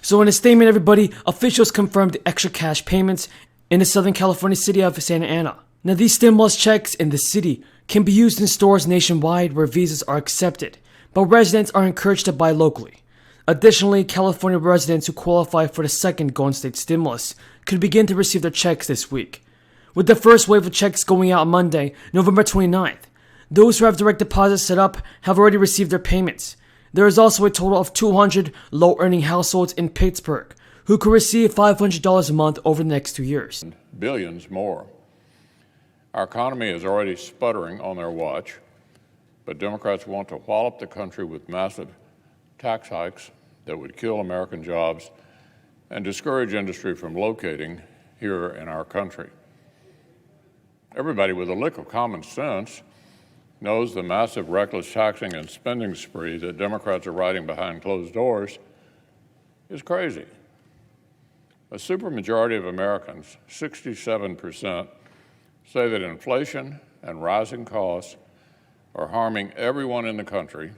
So in a statement, everybody, officials confirmed the extra cash payments in the Southern California city of Santa Ana. Now these stimulus checks in the city can be used in stores nationwide where visas are accepted, but residents are encouraged to buy locally. Additionally, California residents who qualify for the second Golden State stimulus could begin to receive their checks this week, with the first wave of checks going out Monday, November 29th. Those who have direct deposits set up have already received their payments. There is also a total of 200 low-earning households in Pittsburgh who could receive $500 a month over the next 2 years. Billions more. Our economy is already sputtering on their watch, but Democrats want to wallop the country with massive tax hikes that would kill American jobs and discourage industry from locating here in our country. Everybody with a lick of common sense knows the massive reckless taxing and spending spree that Democrats are riding behind closed doors is crazy. A supermajority of Americans, 67%, say that inflation and rising costs are harming everyone in the country,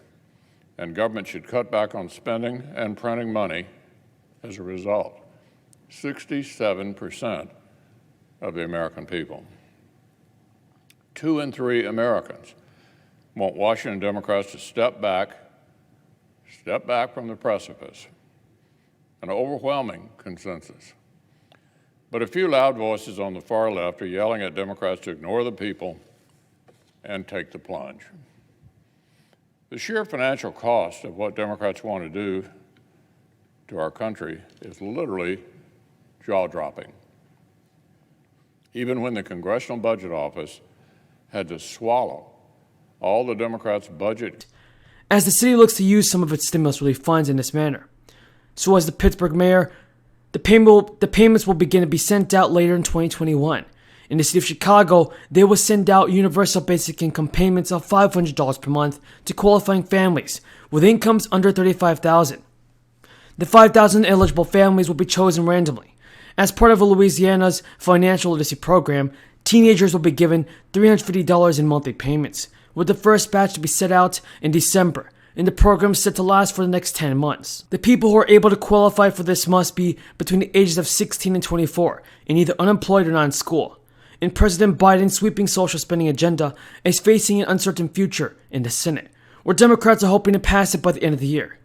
and government should cut back on spending and printing money as a result. 67% of the American people. 2 in 3 Americans want Washington Democrats to step back from the precipice, an overwhelming consensus. But a few loud voices on the far left are yelling at Democrats to ignore the people and take the plunge. The sheer financial cost of what Democrats want to do to our country is literally jaw-dropping. Even when the Congressional Budget Office had to swallow all the Democrats' budget. As the city looks to use some of its stimulus relief funds in this manner. So as the Pittsburgh mayor, the payments will begin to be sent out later in 2021. In the city of Chicago, they will send out universal basic income payments of $500 per month to qualifying families with incomes under $35,000. The 5,000 eligible families will be chosen randomly. As part of Louisiana's financial literacy program, teenagers will be given $350 in monthly payments, with the first batch to be set out in December, and the program is set to last for the next 10 months. The people who are able to qualify for this must be between the ages of 16 and 24 and either unemployed or not in school. And President Biden's sweeping social spending agenda is facing an uncertain future in the Senate, where Democrats are hoping to pass it by the end of the year.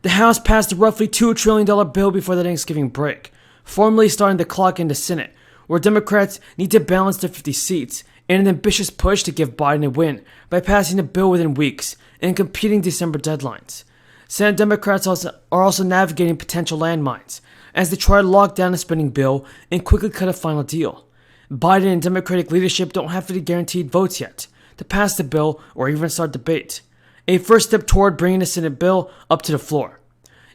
The House passed a roughly $2 trillion bill before the Thanksgiving break, formally starting the clock in the Senate, where Democrats need to balance their 50 seats in an ambitious push to give Biden a win by passing the bill within weeks and competing December deadlines. Senate Democrats are also navigating potential landmines as they try to lock down a spending bill and quickly cut a final deal. Biden and Democratic leadership don't have any guaranteed votes yet to pass the bill or even start debate, a first step toward bringing the Senate bill up to the floor.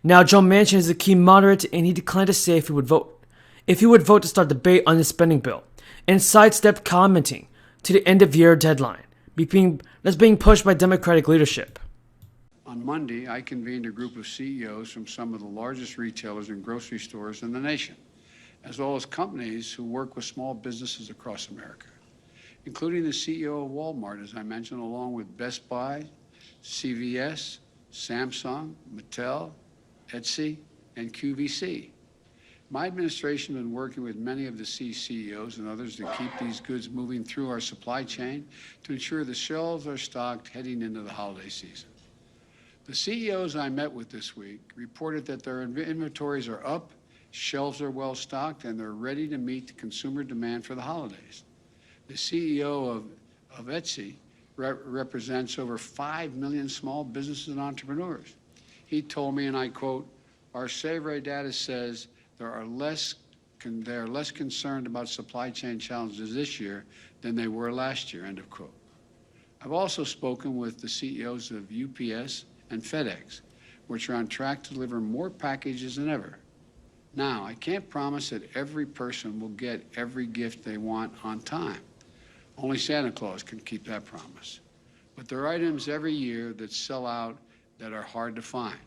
Now, Joe Manchin is a key moderate, and he declined to say if he would vote to start debate on the spending bill, and sidestepped commenting to the end-of-year deadline that's being pushed by Democratic leadership. On Monday, I convened a group of CEOs from some of the largest retailers and grocery stores in the nation, as well as companies who work with small businesses across America, including the CEO of Walmart, as I mentioned, along with Best Buy, CVS, Samsung, Mattel, Etsy, and QVC. My administration has been working with many of the CEOs and others to keep these goods moving through our supply chain to ensure the shelves are stocked heading into the holiday season. The CEOs I met with this week reported that their inventories are up, shelves are well stocked, and they're ready to meet the consumer demand for the holidays. The CEO of Etsy represents over 5 million small businesses and entrepreneurs. He told me, and I quote, "Our survey data says they are less concerned about supply chain challenges this year than they were last year," end of quote. I've also spoken with the CEOs of UPS and FedEx, which are on track to deliver more packages than ever. Now, I can't promise that every person will get every gift they want on time. Only Santa Claus can keep that promise. But there are items every year that sell out that are hard to find.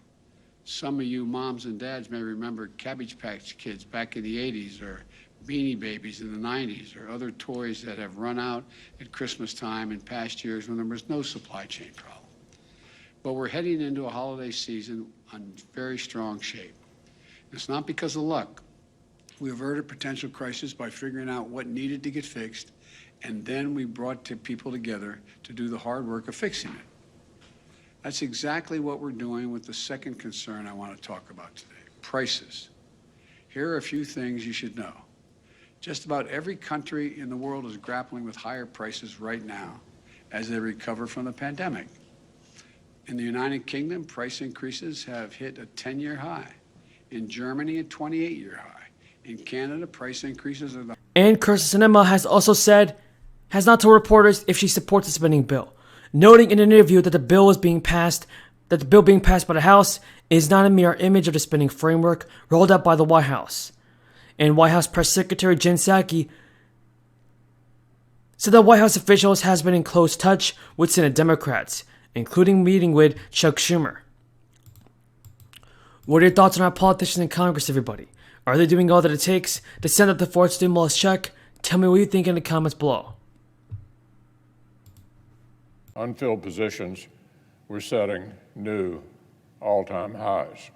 Some of you moms and dads may remember Cabbage Patch Kids back in the 80s, or Beanie Babies in the 90s, or other toys that have run out at Christmas time in past years when there was no supply chain problem. But we're heading into a holiday season on very strong shape. It's not because of luck. We averted potential crisis by figuring out what needed to get fixed, and then we brought people together to do the hard work of fixing it. That's exactly what we're doing with the second concern I want to talk about today, prices. Here are a few things you should know. Just about every country in the world is grappling with higher prices right now as they recover from the pandemic. In the United Kingdom, price increases have hit a 10-year high. In Germany, a 28-year high. In Canada, price increases are the... And Kirsten Sinema has also said, has not told reporters if she supports the spending bill, noting in an interview that the bill being passed by the House is not a mirror image of the spending framework rolled out by the White House. And White House Press Secretary Jen Psaki said that White House officials has been in close touch with Senate Democrats, including meeting with Chuck Schumer. What are your thoughts on our politicians in Congress, everybody? Are they doing all that it takes to send up the fourth stimulus check? Tell me what you think in the comments below. Unfilled positions were setting new all-time highs.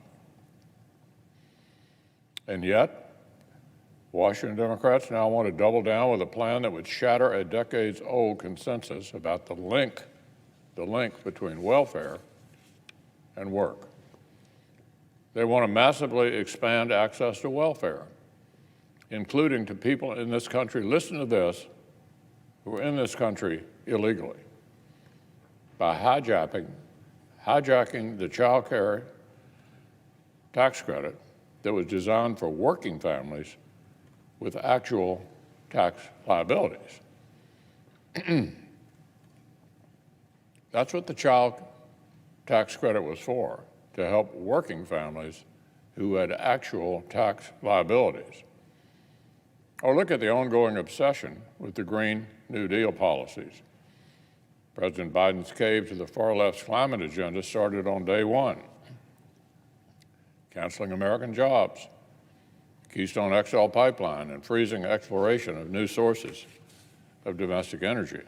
And yet, Washington Democrats now want to double down with a plan that would shatter a decades-old consensus about the link between welfare and work. They want to massively expand access to welfare, including to people in this country, listen to this, who are in this country illegally, by hijacking the child care tax credit that was designed for working families with actual tax liabilities. That's what the child tax credit was for, to help working families who had actual tax liabilities. Or look at the ongoing obsession with the Green New Deal policies. President Biden's cave to the far left's climate agenda started on day one, canceling American jobs, Keystone XL pipeline, and freezing exploration of new sources of domestic energy.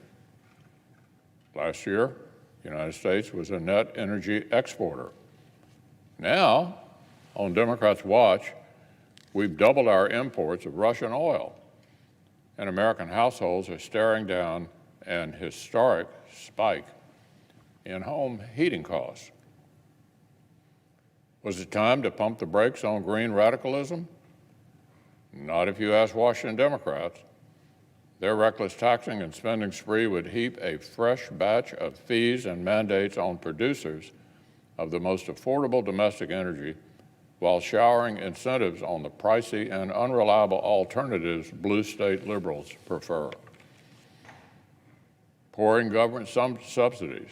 Last year, the United States was a net energy exporter. Now, on Democrats' watch, we've doubled our imports of Russian oil, and American households are staring down an historic spike in home heating costs. Was it time to pump the brakes on green radicalism? Not if you ask Washington Democrats. Their reckless taxing and spending spree would heap a fresh batch of fees and mandates on producers of the most affordable domestic energy while showering incentives on the pricey and unreliable alternatives blue state liberals prefer. Pouring government subsidies